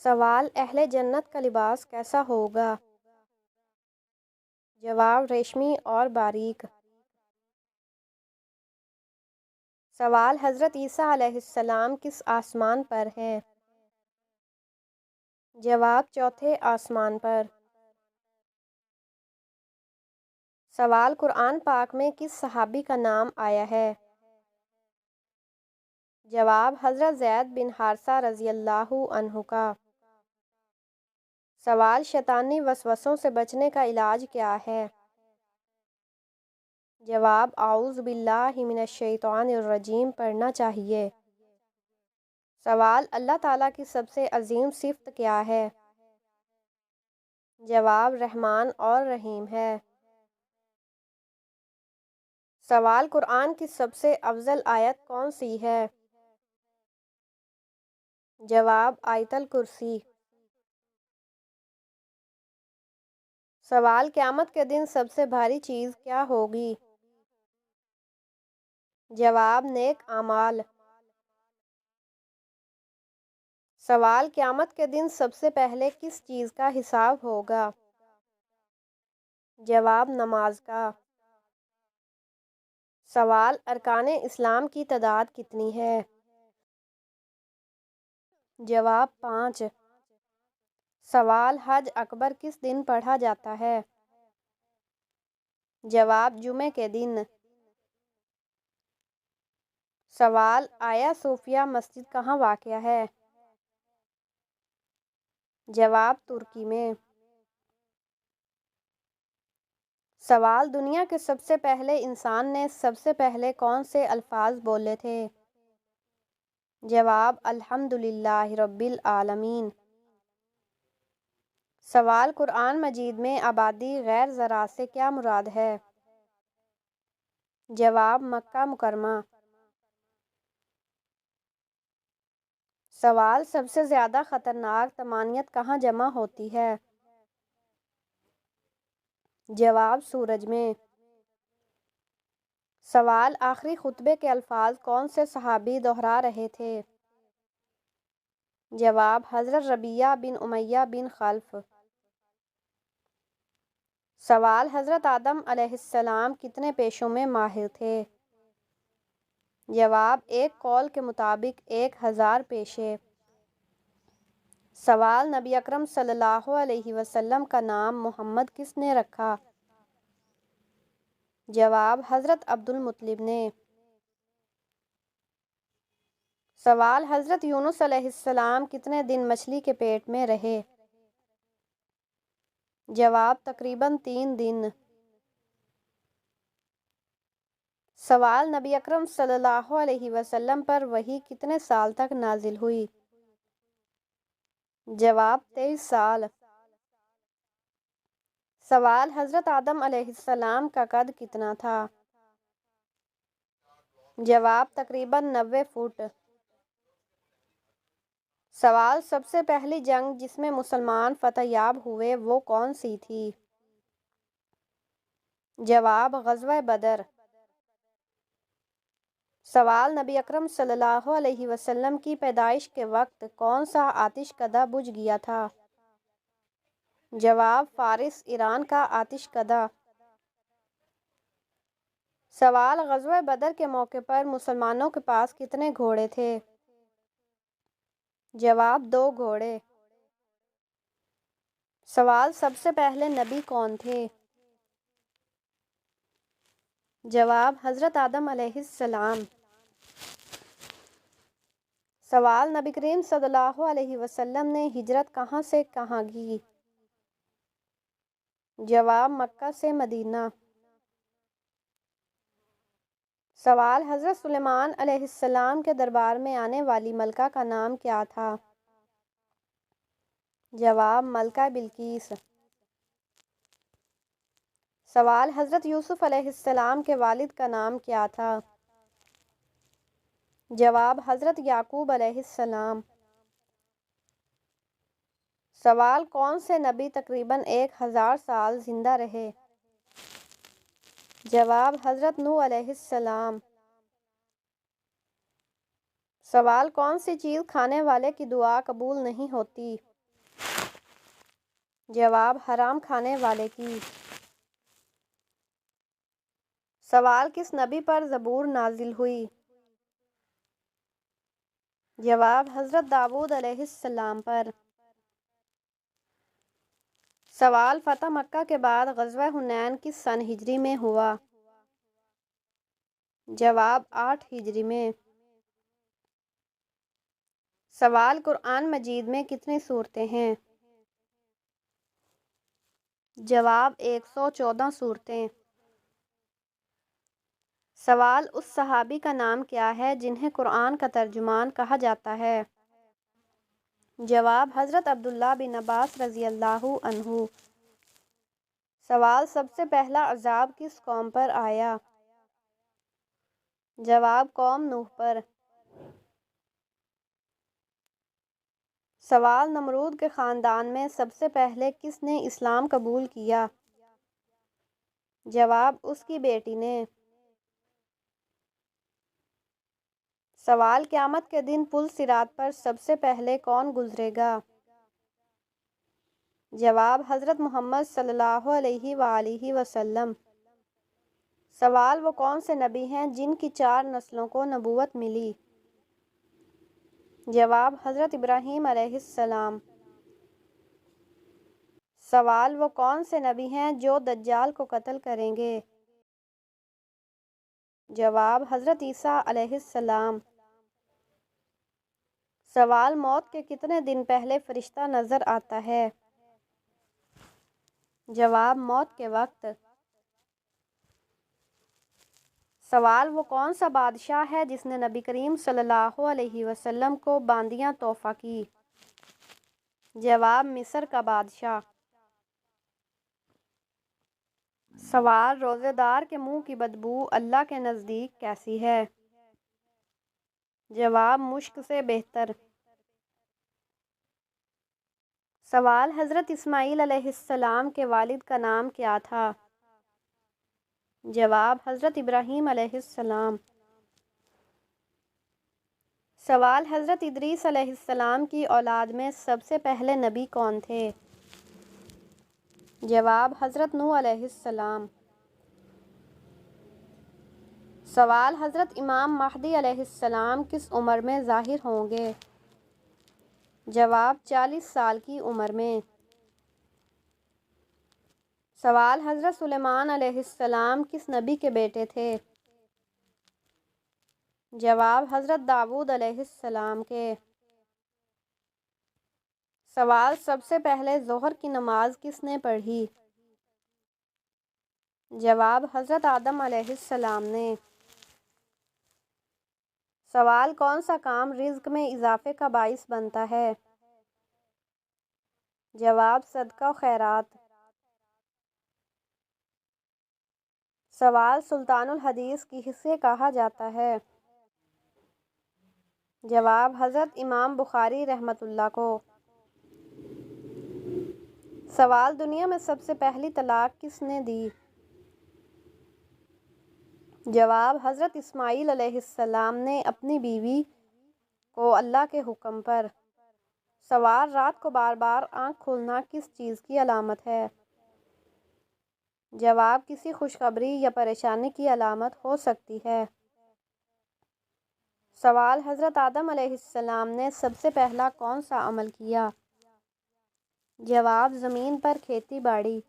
سوال: اہل جنت کا لباس کیسا ہوگا؟ جواب: ریشمی اور باریک۔ سوال: حضرت عیسیٰ علیہ السلام کس آسمان پر ہیں؟ جواب: چوتھے آسمان پر۔ سوال: قرآن پاک میں کس صحابی کا نام آیا ہے؟ جواب: حضرت زید بن حارثہ رضی اللہ عنہ کا۔ سوال: شیطانی وسوسوں سے بچنے کا علاج کیا ہے؟ جواب: اعوذ باللہ من الشیطان الرجیم پڑھنا چاہیے۔ سوال: اللہ تعالیٰ کی سب سے عظیم صفت کیا ہے؟ جواب: رحمان اور رحیم ہے۔ سوال: قرآن کی سب سے افضل آیت کون سی ہے؟ جواب: آیت الکرسی۔ سوال: قیامت کے دن سب سے بھاری چیز کیا ہوگی؟ جواب: نیک اعمال۔ سوال: قیامت کے دن سب سے پہلے کس چیز کا حساب ہوگا؟ جواب: نماز کا۔ سوال: ارکان اسلام کی تعداد کتنی ہے؟ جواب: 5۔ سوال: حج اکبر کس دن پڑھا جاتا ہے؟ جواب: جمعے کے دن۔ سوال: آیا صوفیہ مسجد کہاں واقع ہے؟ جواب: ترکی میں۔ سوال: دنیا کے سب سے پہلے انسان نے سب سے پہلے کون سے الفاظ بولے تھے؟ جواب: الحمدللہ رب العالمین۔ سوال: قرآن مجید میں آبادی غیر زراعت سے کیا مراد ہے؟ جواب: مکہ مکرمہ۔ سوال: سب سے زیادہ خطرناک طمانیت کہاں جمع ہوتی ہے؟ جواب: سورج میں۔ سوال: آخری خطبے کے الفاظ کون سے صحابی دہرا رہے تھے؟ جواب: حضرت ربیعہ بن امیہ بن خلف۔ سوال: حضرت آدم علیہ السلام کتنے پیشوں میں ماہر تھے؟ جواب: ایک قول کے مطابق 1000 پیشے۔ سوال: نبی اکرم صلی اللہ علیہ وسلم کا نام محمد کس نے رکھا؟ جواب: حضرت عبد المطلب نے۔ سوال: حضرت یونس علیہ السلام کتنے دن مچھلی کے پیٹ میں رہے؟ جواب: تقریباً 3 دن۔ سوال: نبی اکرم صلی اللہ علیہ وسلم پر وحی کتنے سال تک نازل ہوئی؟ جواب: 23 سال۔ سوال: حضرت آدم علیہ السلام کا قد کتنا تھا؟ جواب: تقریباً 90 فٹ۔ سوال: سب سے پہلی جنگ جس میں مسلمان فتح یاب ہوئے وہ کون سی تھی؟ جواب: غزوہ بدر۔ سوال: نبی اکرم صلی اللہ علیہ وسلم کی پیدائش کے وقت کون سا آتش کدہ بجھ گیا تھا؟ جواب: فارس ایران کا آتش کدہ۔ سوال: غزوہ بدر کے موقع پر مسلمانوں کے پاس کتنے گھوڑے تھے؟ جواب: 2 گھوڑے۔ سوال: سب سے پہلے نبی کون تھے؟ جواب: حضرت آدم علیہ السلام۔ سوال: نبی کریم صلی اللہ علیہ وسلم نے ہجرت کہاں سے کہاں کی؟ جواب: مکہ سے مدینہ۔ سوال: حضرت سلیمان علیہ السلام کے دربار میں آنے والی ملکہ کا نام کیا تھا؟ جواب: ملکہ بلقیس۔ سوال: حضرت یوسف علیہ السلام کے والد کا نام کیا تھا؟ جواب: حضرت یعقوب علیہ السلام۔ سوال: کون سے نبی تقریباً 1000 سال زندہ رہے؟ جواب: حضرت نوح علیہ السلام۔ سوال: کون سی چیز کھانے والے کی دعا قبول نہیں ہوتی؟ جواب حرام کھانے والے کی۔ سوال کس نبی پر زبور نازل ہوئی؟ جواب حضرت داؤد علیہ السلام پر۔ سوال فتح مکہ کے بعد غزوہ حنین کس سن ہجری میں ہوا؟ جواب 8 ہجری میں۔ سوال قرآن مجید میں کتنی سورتیں ہیں؟ جواب 114 سورتیں۔ سوال اس صحابی کا نام کیا ہے جنہیں قرآن کا ترجمان کہا جاتا ہے؟ جواب حضرت عبداللہ بن عباس رضی اللہ عنہ۔ سوال سب سے پہلا عذاب کس قوم پر آیا؟ جواب قوم نوح پر۔ سوال نمرود کے خاندان میں سب سے پہلے کس نے اسلام قبول کیا؟ جواب اس کی بیٹی نے۔ سوال قیامت کے دن پل صراط پر سب سے پہلے کون گزرے گا؟ جواب حضرت محمد صلی اللہ علیہ وآلہ وسلم۔ سوال وہ کون سے نبی ہیں جن کی 4 نسلوں کو نبوت ملی؟ جواب حضرت ابراہیم علیہ السلام۔ سوال وہ کون سے نبی ہیں جو دجال کو قتل کریں گے؟ جواب حضرت عیسیٰ علیہ السلام۔ سوال موت کے کتنے دن پہلے فرشتہ نظر آتا ہے؟ جواب موت کے وقت۔ سوال وہ کون سا بادشاہ ہے جس نے نبی کریم صلی اللہ علیہ وسلم کو باندیاں تحفہ کی؟ جواب مصر کا بادشاہ۔ سوال روزے دار کے منہ کی بدبو اللہ کے نزدیک کیسی ہے؟ جواب مشک سے بہتر۔ سوال حضرت اسماعیل علیہ السلام کے والد کا نام کیا تھا؟ جواب حضرت ابراہیم علیہ السلام۔ سوال حضرت ادریس علیہ السلام کی اولاد میں سب سے پہلے نبی کون تھے؟ جواب حضرت نوح علیہ السلام۔ سوال حضرت امام مہدی علیہ السلام کس عمر میں ظاہر ہوں گے؟ جواب 40 سال کی عمر میں۔ سوال حضرت سلیمان علیہ السلام کس نبی کے بیٹے تھے؟ جواب حضرت داؤد علیہ السلام کے۔ سوال سب سے پہلے ظہر کی نماز کس نے پڑھی؟ جواب حضرت آدم علیہ السلام نے۔ سوال کون سا کام رزق میں اضافے کا باعث بنتا ہے؟ جواب صدقہ و خیرات۔ سوال سلطان الحدیث کسے کہا جاتا ہے؟ جواب حضرت امام بخاری رحمۃ اللہ کو۔ سوال دنیا میں سب سے پہلی طلاق کس نے دی؟ جواب حضرت اسماعیل علیہ السلام نے اپنی بیوی کو اللہ کے حکم پر۔ سوال رات کو بار بار آنکھ کھلنا کس چیز کی علامت ہے؟ جواب کسی خوشخبری یا پریشانی کی علامت ہو سکتی ہے۔ سوال حضرت آدم علیہ السلام نے سب سے پہلا کون سا عمل کیا؟ جواب زمین پر کھیتی باڑی۔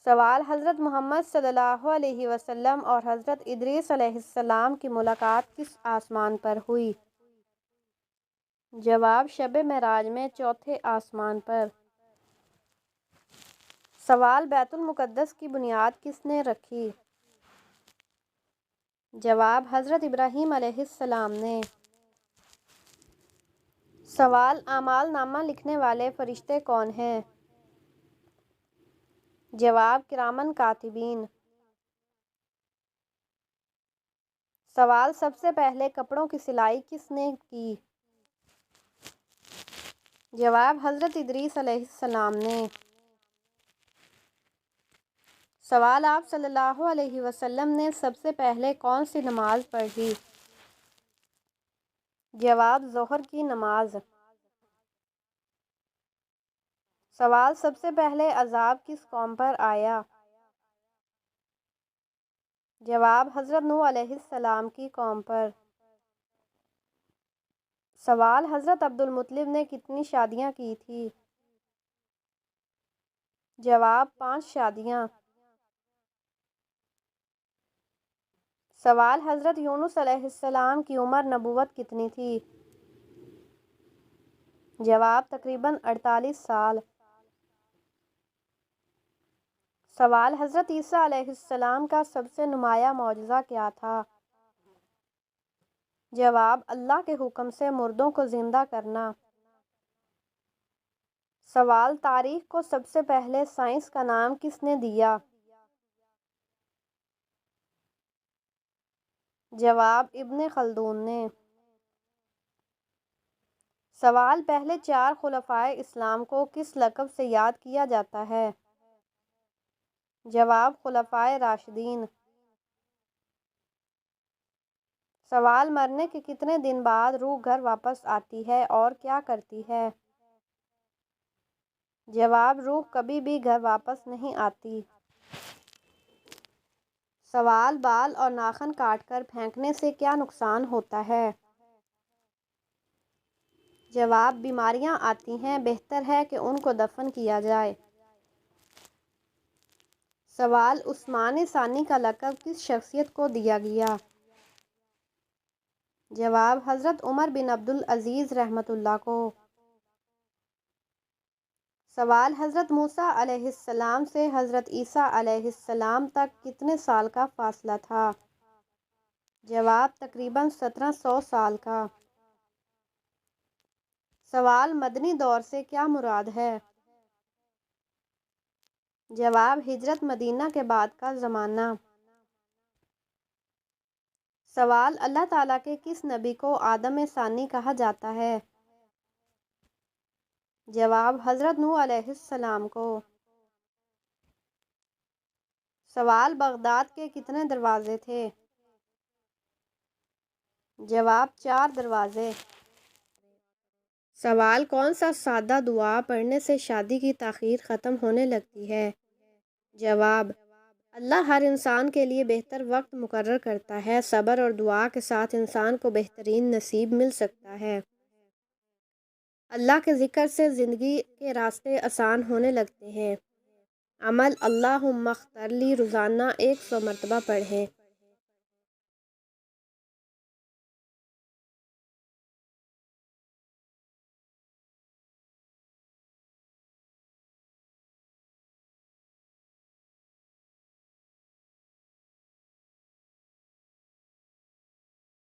سوال حضرت محمد صلی اللہ علیہ وسلم اور حضرت ادریس علیہ السلام کی ملاقات کس آسمان پر ہوئی؟ جواب شب معراج میں چوتھے آسمان پر۔ سوال بیت المقدس کی بنیاد کس نے رکھی؟ جواب حضرت ابراہیم علیہ السلام نے۔ سوال اعمال نامہ لکھنے والے فرشتے کون ہیں؟ جواب کرامن کاتبین۔ سوال سب سے پہلے کپڑوں کی سلائی کس نے کی؟ جواب حضرت ادریس علیہ السلام نے۔ سوال آپ صلی اللہ علیہ وسلم نے سب سے پہلے کون سی نماز پڑھی؟ جواب ظہر کی نماز۔ سوال: سب سے پہلے عذاب کس قوم پر آیا؟ جواب: حضرت نوح علیہ السلام کی قوم پر۔ سوال: حضرت عبدالمطلب نے کتنی شادیاں کی تھیں؟ جواب: 5 شادیاں۔ سوال: حضرت یونس علیہ السلام کی عمر نبوت کتنی تھی؟ جواب: تقریباً 48 سال۔ سوال: حضرت عیسیٰ علیہ السلام کا سب سے نمایاں معجزہ کیا تھا؟ جواب: اللہ کے حکم سے مردوں کو زندہ کرنا۔ سوال: تاریخ کو سب سے پہلے سائنس کا نام کس نے دیا؟ جواب: ابن خلدون نے۔ سوال: پہلے 4 خلفائے اسلام کو کس لقب سے یاد کیا جاتا ہے؟ جواب: خلفائے راشدین۔ سوال: مرنے کے کتنے دن بعد روح گھر واپس آتی ہے اور کیا کرتی ہے؟ جواب: روح کبھی بھی گھر واپس نہیں آتی۔ سوال: بال اور ناخن کاٹ کر پھینکنے سے کیا نقصان ہوتا ہے؟ جواب: بیماریاں آتی ہیں، بہتر ہے کہ ان کو دفن کیا جائے۔ سوال: عثمان ثانی کا لقب کس شخصیت کو دیا گیا؟ جواب: حضرت عمر بن عبدالعزیز رحمۃ اللہ کو۔ سوال: حضرت موسیٰ علیہ السلام سے حضرت عیسیٰ علیہ السلام تک کتنے سال کا فاصلہ تھا؟ جواب: تقریباً 1700 سال کا۔ سوال: مدنی دور سے کیا مراد ہے؟ جواب: ہجرت مدینہ کے بعد کا زمانہ۔ سوال: اللہ تعالیٰ کے کس نبی کو آدم ثانی کہا جاتا ہے؟ جواب: حضرت نوح علیہ السلام کو۔ سوال: بغداد کے کتنے دروازے تھے؟ جواب: 4 دروازے۔ سوال: کون سا سادہ دعا پڑھنے سے شادی کی تاخیر ختم ہونے لگتی ہے؟ جواب: اللہ ہر انسان کے لیے بہتر وقت مقرر کرتا ہے، صبر اور دعا کے ساتھ انسان کو بہترین نصیب مل سکتا ہے۔ اللہ کے ذکر سے زندگی کے راستے آسان ہونے لگتے ہیں۔ عمل: اللہم اغفر لی روزانہ 100 مرتبہ پڑھیں۔